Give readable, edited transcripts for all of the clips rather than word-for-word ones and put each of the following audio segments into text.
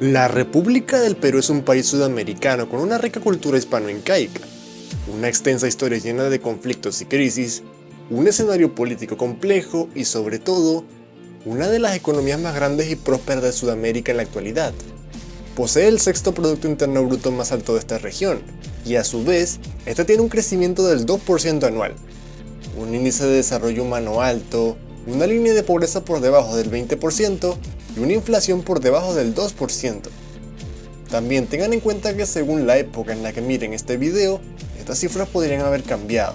La República del Perú es un país sudamericano con una rica cultura hispano-incaica, una extensa historia llena de conflictos y crisis, un escenario político complejo y, sobre todo, una de las economías más grandes y prósperas de Sudamérica en la actualidad. Posee el sexto Producto Interno Bruto más alto de esta región, y a su vez, esta tiene un crecimiento del 2% anual, un índice de desarrollo humano alto, una línea de pobreza por debajo del 20% y una inflación por debajo del 2%. También tengan en cuenta que según la época en la que miren este video, estas cifras podrían haber cambiado.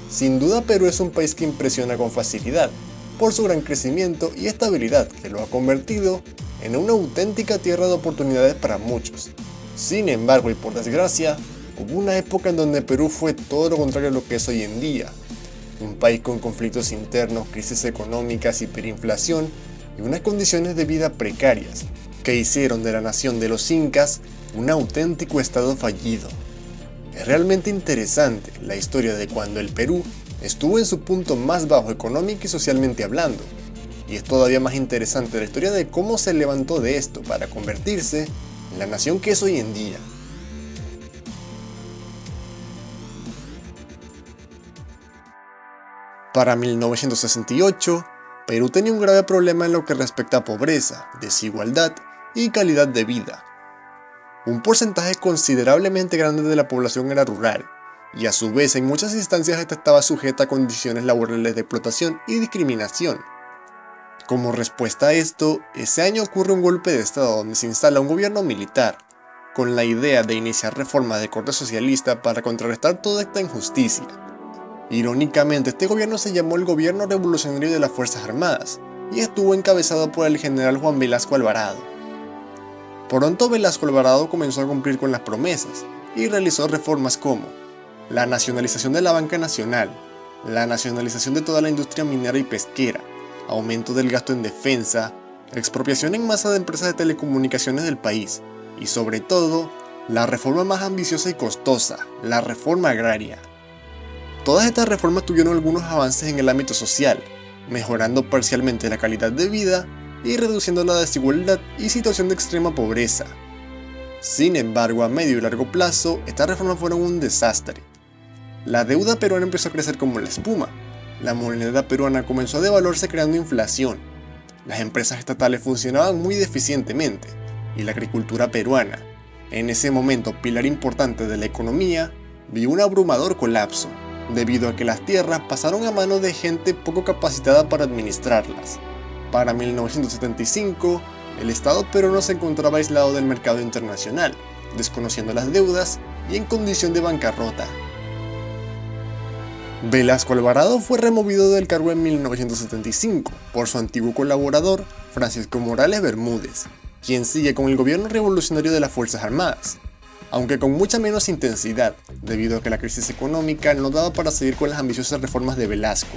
Sin duda Perú es un país que impresiona con facilidad, por su gran crecimiento y estabilidad que lo ha convertido en una auténtica tierra de oportunidades para muchos. Sin embargo, y por desgracia, hubo una época en donde Perú fue todo lo contrario a lo que es hoy en día. Un país con conflictos internos, crisis económicas, hiperinflación y unas condiciones de vida precarias, que hicieron de la nación de los incas un auténtico estado fallido. Es realmente interesante la historia de cuando el Perú estuvo en su punto más bajo económico y socialmente hablando, y es todavía más interesante la historia de cómo se levantó de esto para convertirse en la nación que es hoy en día. Para 1968, Perú tenía un grave problema en lo que respecta a pobreza, desigualdad y calidad de vida. Un porcentaje considerablemente grande de la población era rural, y a su vez en muchas instancias esta estaba sujeta a condiciones laborales de explotación y discriminación. Como respuesta a esto, ese año ocurre un golpe de estado donde se instala un gobierno militar, con la idea de iniciar reformas de corte socialista para contrarrestar toda esta injusticia. Irónicamente, este gobierno se llamó el Gobierno Revolucionario de las Fuerzas Armadas, y estuvo encabezado por el general Juan Velasco Alvarado. Pronto Velasco Alvarado comenzó a cumplir con las promesas, y realizó reformas como la nacionalización de la banca nacional, la nacionalización de toda la industria minera y pesquera, aumento del gasto en defensa, expropiación en masa de empresas de telecomunicaciones del país, y sobre todo, la reforma más ambiciosa y costosa, la reforma agraria. Todas estas reformas tuvieron algunos avances en el ámbito social, mejorando parcialmente la calidad de vida y reduciendo la desigualdad y situación de extrema pobreza. Sin embargo, a medio y largo plazo, estas reformas fueron un desastre. La deuda peruana empezó a crecer como la espuma, la moneda peruana comenzó a devaluarse creando inflación, las empresas estatales funcionaban muy deficientemente, y la agricultura peruana, en ese momento pilar importante de la economía, vio un abrumador colapso, debido a que las tierras pasaron a manos de gente poco capacitada para administrarlas. Para 1975, el Estado peruano se encontraba aislado del mercado internacional, desconociendo las deudas y en condición de bancarrota. Velasco Alvarado fue removido del cargo en 1975 por su antiguo colaborador, Francisco Morales Bermúdez, quien sigue con el gobierno revolucionario de las Fuerzas Armadas, aunque con mucha menos intensidad, debido a que la crisis económica no daba para seguir con las ambiciosas reformas de Velasco.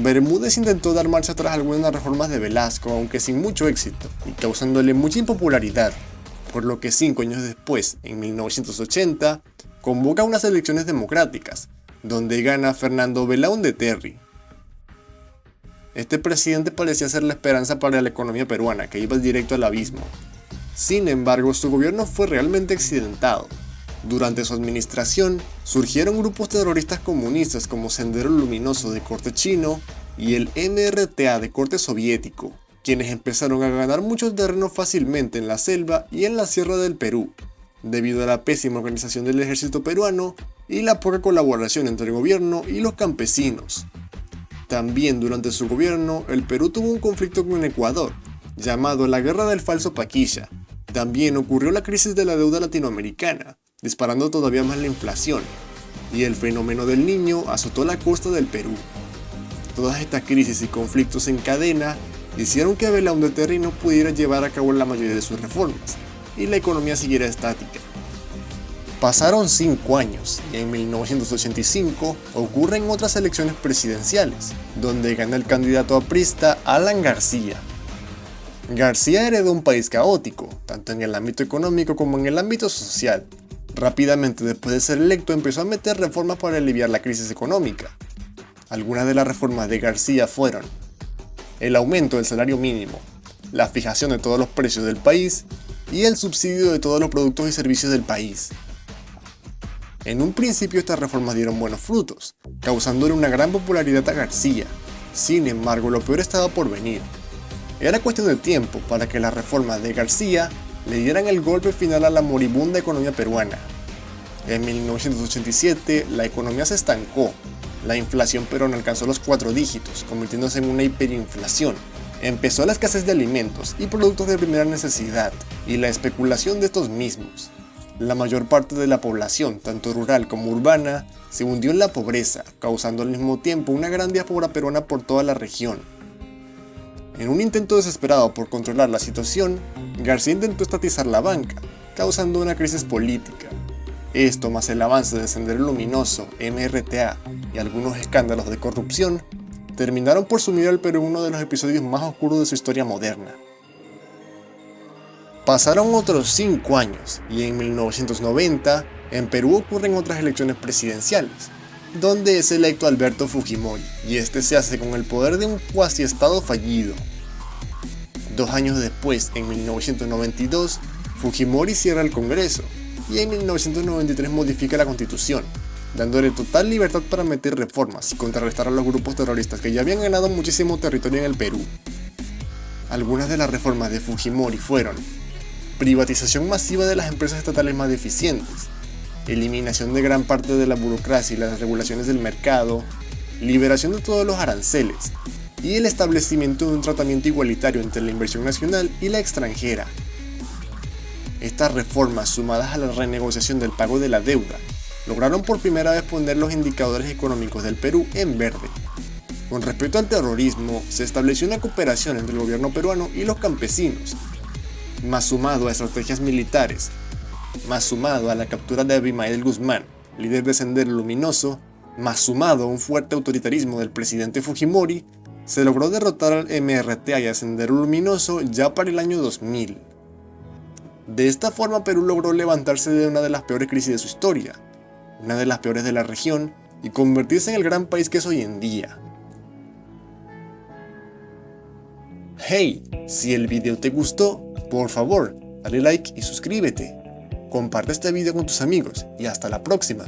Bermúdez intentó dar marcha atrás algunas reformas de Velasco, aunque sin mucho éxito, y causándole mucha impopularidad, por lo que 5 años después, en 1980, convoca unas elecciones democráticas, donde gana Fernando Belaúnde Terry. Este presidente parecía ser la esperanza para la economía peruana, que iba directo al abismo. Sin embargo, su gobierno fue realmente accidentado. Durante su administración, surgieron grupos terroristas comunistas como Sendero Luminoso de corte chino y el MRTA de corte soviético, quienes empezaron a ganar mucho terreno fácilmente en la selva y en la sierra del Perú, debido a la pésima organización del ejército peruano y la poca colaboración entre el gobierno y los campesinos. También durante su gobierno, el Perú tuvo un conflicto con Ecuador, llamado la Guerra del Falso Paquilla. También ocurrió la crisis de la deuda latinoamericana, disparando todavía más la inflación, y el fenómeno del Niño azotó la costa del Perú. Todas estas crisis y conflictos en cadena hicieron que Belaúnde Terry no pudiera llevar a cabo la mayoría de sus reformas, y la economía siguiera estática. Pasaron 5 años, y en 1985 ocurren otras elecciones presidenciales, donde gana el candidato aprista Alan García. García heredó un país caótico, tanto en el ámbito económico como en el ámbito social. Rápidamente después de ser electo empezó a meter reformas para aliviar la crisis económica. Algunas de las reformas de García fueron el aumento del salario mínimo, la fijación de todos los precios del país y el subsidio de todos los productos y servicios del país. En un principio estas reformas dieron buenos frutos, causándole una gran popularidad a García. Sin embargo, lo peor estaba por venir. Era cuestión de tiempo para que las reformas de García le dieran el golpe final a la moribunda economía peruana. En 1987, la economía se estancó. La inflación peruana alcanzó los 4 dígitos, convirtiéndose en una hiperinflación. Empezó la escasez de alimentos y productos de primera necesidad, y la especulación de estos mismos. La mayor parte de la población, tanto rural como urbana, se hundió en la pobreza, causando al mismo tiempo una gran diáspora peruana por toda la región. En un intento desesperado por controlar la situación, García intentó estatizar la banca, causando una crisis política. Esto, más el avance de Sendero Luminoso, MRTA y algunos escándalos de corrupción, terminaron por sumir al Perú en uno de los episodios más oscuros de su historia moderna. Pasaron otros 5 años y en 1990 en Perú ocurren otras elecciones presidenciales, donde es electo Alberto Fujimori y este se hace con el poder de un cuasi-estado fallido. 2 años después, en 1992, Fujimori cierra el Congreso y en 1993 modifica la Constitución, dándole total libertad para meter reformas y contrarrestar a los grupos terroristas que ya habían ganado muchísimo territorio en el Perú. Algunas de las reformas de Fujimori fueron: privatización masiva de las empresas estatales más deficientes, eliminación de gran parte de la burocracia y las regulaciones del mercado, liberación de todos los aranceles, y el establecimiento de un tratamiento igualitario entre la inversión nacional y la extranjera. Estas reformas, sumadas a la renegociación del pago de la deuda, lograron por primera vez poner los indicadores económicos del Perú en verde. Con respecto al terrorismo, se estableció una cooperación entre el gobierno peruano y los campesinos, más sumado a estrategias militares, más sumado a la captura de Abimael Guzmán, líder de Sendero Luminoso, más sumado a un fuerte autoritarismo del presidente Fujimori, se logró derrotar al MRTA y a Sendero Luminoso ya para el año 2000. De esta forma Perú logró levantarse de una de las peores crisis de su historia, una de las peores de la región, y convertirse en el gran país que es hoy en día. Hey, si el video te gustó, por favor, dale like y suscríbete. Comparte este video con tus amigos y hasta la próxima.